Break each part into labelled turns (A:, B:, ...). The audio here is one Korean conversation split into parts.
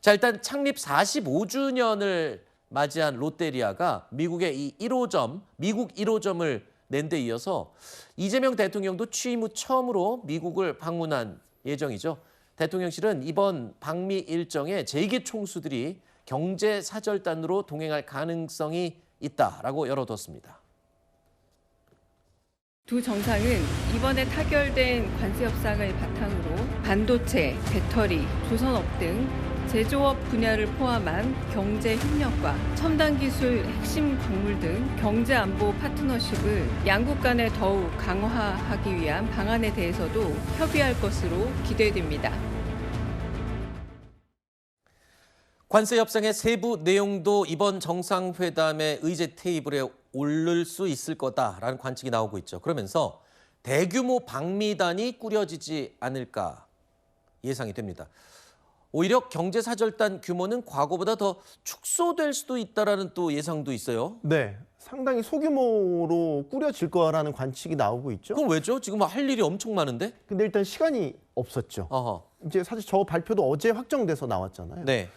A: 자, 일단 창립 45주년을 맞이한 롯데리아가 미국의 이 1호점, 미국 1호점을 낸 데 이어서 이재명 대통령도 취임 후 처음으로 미국을 방문한 예정이죠. 대통령실은 이번 방미 일정에 제2의 총수들이 경제사절단으로 동행할 가능성이 있다라고 열어뒀습니다.
B: 두 정상은 이번에 타결된 관세 협상을 바탕으로 반도체, 배터리, 조선업 등 제조업 분야를 포함한 경제 협력과 첨단 기술, 핵심 광물 등 경제 안보 파트너십을 양국 간에 더욱 강화하기 위한 방안에 대해서도 협의할 것으로 기대됩니다.
A: 관세 협상의 세부 내용도 이번 정상회담의 의제 테이블에 오를 수 있을 거다라는 관측이 나오고 있죠. 그러면서 대규모 방미단이 꾸려지지 않을까 예상이 됩니다. 오히려 경제사절단 규모는 과거보다 더 축소될 수도 있다라는 또 예상도 있어요.
C: 네, 상당히 소규모로 꾸려질 거라는 관측이 나오고 있죠.
A: 그럼 왜죠? 지금 할 일이 엄청 많은데?
C: 근데 일단 시간이 없었죠.
A: 어허.
C: 이제 사실 저 발표도 어제 확정돼서 나왔잖아요.
A: 네.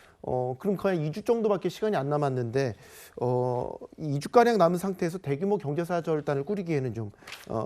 C: 그럼 거의 2주 정도밖에 시간이 안 남았는데 2주가량 남은 상태에서 대규모 경제사절단을 꾸리기에는 좀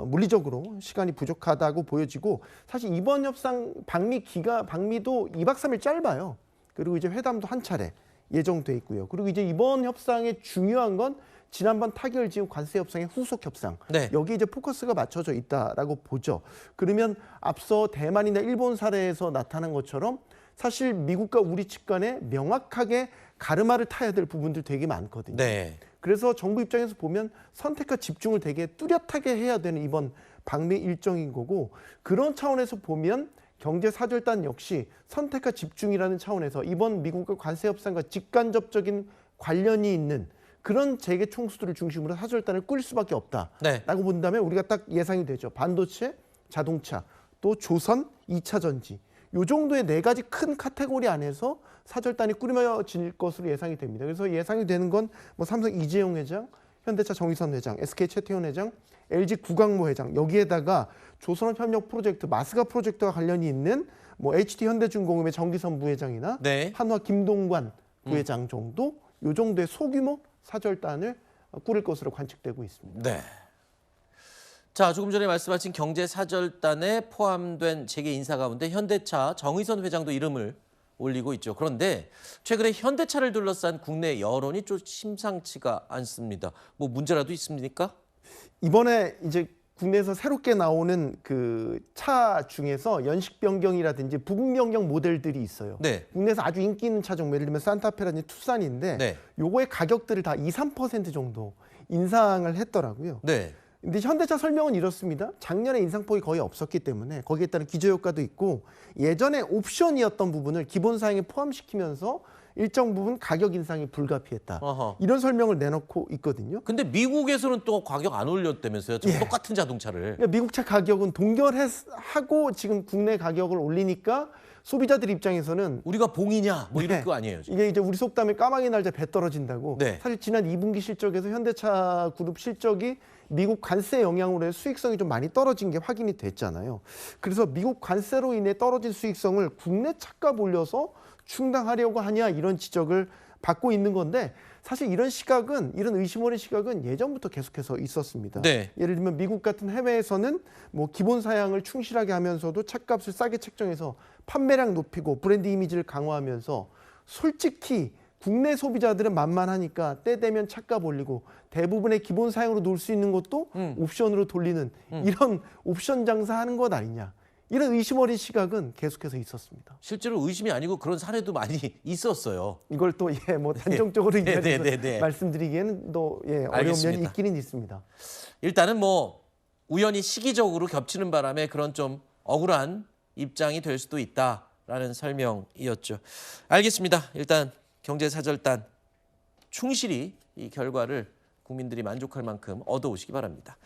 C: 물리적으로 시간이 부족하다고 보여지고, 사실 이번 협상 방미도 2박 3일 짧아요. 그리고 이제 회담도 한 차례 예정돼 있고요. 그리고 이제 이번 협상의 중요한 건 지난번 타결 지은 관세 협상의 후속 협상.
A: 네.
C: 여기 이제 포커스가 맞춰져 있다라고 보죠. 그러면 앞서 대만이나 일본 사례에서 나타난 것처럼 사실 미국과 우리 측 간에 명확하게 가르마를 타야 될 부분들 되게 많거든요.
A: 네.
C: 그래서 정부 입장에서 보면 선택과 집중을 되게 뚜렷하게 해야 되는 이번 방미 일정인 거고, 그런 차원에서 보면 경제사절단 역시 선택과 집중이라는 차원에서 이번 미국과 관세 협상과 직간접적인 관련이 있는 그런 재계 총수들을 중심으로 사절단을 꾸릴 수밖에 없다라고
A: 네.
C: 본다면 우리가 딱 예상이 되죠. 반도체, 자동차, 또 조선, 2차 전지. 요 정도의 네 가지 큰 카테고리 안에서 사절단이 꾸려질 것으로 예상이 됩니다. 그래서 예상이 되는 건 뭐 삼성 이재용 회장, 현대차 정의선 회장, SK 최태원 회장, LG 구광모 회장, 여기에다가 조선업 협력 프로젝트, 마스가 프로젝트와 관련이 있는 뭐 HD 현대중공업의 정기선 부회장이나
A: 네.
C: 한화 김동관 부회장 정도, 요 정도의 소규모 사절단을 꾸릴 것으로 관측되고 있습니다.
A: 네. 자, 조금 전에 말씀하신 경제사절단에 포함된 재계 인사 가운데 현대차 정의선 회장도 이름을 올리고 있죠. 그런데 최근에 현대차를 둘러싼 국내 여론이 좀 심상치가 않습니다. 뭐 문제라도 있습니까?
C: 이번에 이제 국내에서 새롭게 나오는 그 차 중에서 연식 변경이라든지 부분 변경 모델들이 있어요.
A: 네.
C: 국내에서 아주 인기 있는 차 종목, 예를 들면 산타페라든지 투싼인데
A: 네.
C: 요거의 가격들을 다 2, 3% 정도 인상을 했더라고요.
A: 네.
C: 근데 현대차 설명은 이렇습니다. 작년에 인상폭이 거의 없었기 때문에 거기에 따른 기저효과도 있고, 예전에 옵션이었던 부분을 기본 사양에 포함시키면서 일정 부분 가격 인상이 불가피했다.
A: 어허.
C: 이런 설명을 내놓고 있거든요.
A: 근데 미국에서는 또 가격 안 올렸다면서요?
C: 예.
A: 똑같은 자동차를.
C: 그러니까 미국 차 가격은 동결하고 지금 국내 가격을 올리니까 소비자들 입장에서는
A: 우리가 봉이냐? 뭐 이럴
C: 네.
A: 거 아니에요, 지금.
C: 이게 이제 우리 속담에 까마귀 날자 배 떨어진다고.
A: 네.
C: 사실 지난 2분기 실적에서 현대차 그룹 실적이 미국 관세 영향으로 해서 수익성이 좀 많이 떨어진 게 확인이 됐잖아요. 그래서 미국 관세로 인해 떨어진 수익성을 국내 차값 올려서 충당하려고 하냐, 이런 지적을 받고 있는 건데, 사실 이런 시각은, 이런 의심 어린 시각은 예전부터 계속해서 있었습니다.
A: 네.
C: 예를 들면 미국 같은 해외에서는 뭐 기본 사양을 충실하게 하면서도 차값을 싸게 책정해서 판매량 높이고 브랜드 이미지를 강화하면서, 솔직히 국내 소비자들은 만만하니까 때 되면 차값 올리고 대부분의 기본 사양으로 놓을 수 있는 것도 옵션으로 돌리는 이런 옵션 장사하는 것 아니냐, 이런 의심 어린 시각은 계속해서 있었습니다.
A: 실제로 의심이 아니고 그런 사례도 많이 있었어요.
C: 이걸 또 뭐 단정적으로
A: 네.
C: 말씀드리기에는 또 어려운
A: 알겠습니다.
C: 면이 있기는 있습니다.
A: 일단은 뭐 우연히 시기적으로 겹치는 바람에 그런 좀 억울한 입장이 될 수도 있다라는 설명이었죠. 알겠습니다. 일단 경제사절단 충실히 이 결과를 국민들이 만족할 만큼 얻어오시기 바랍니다.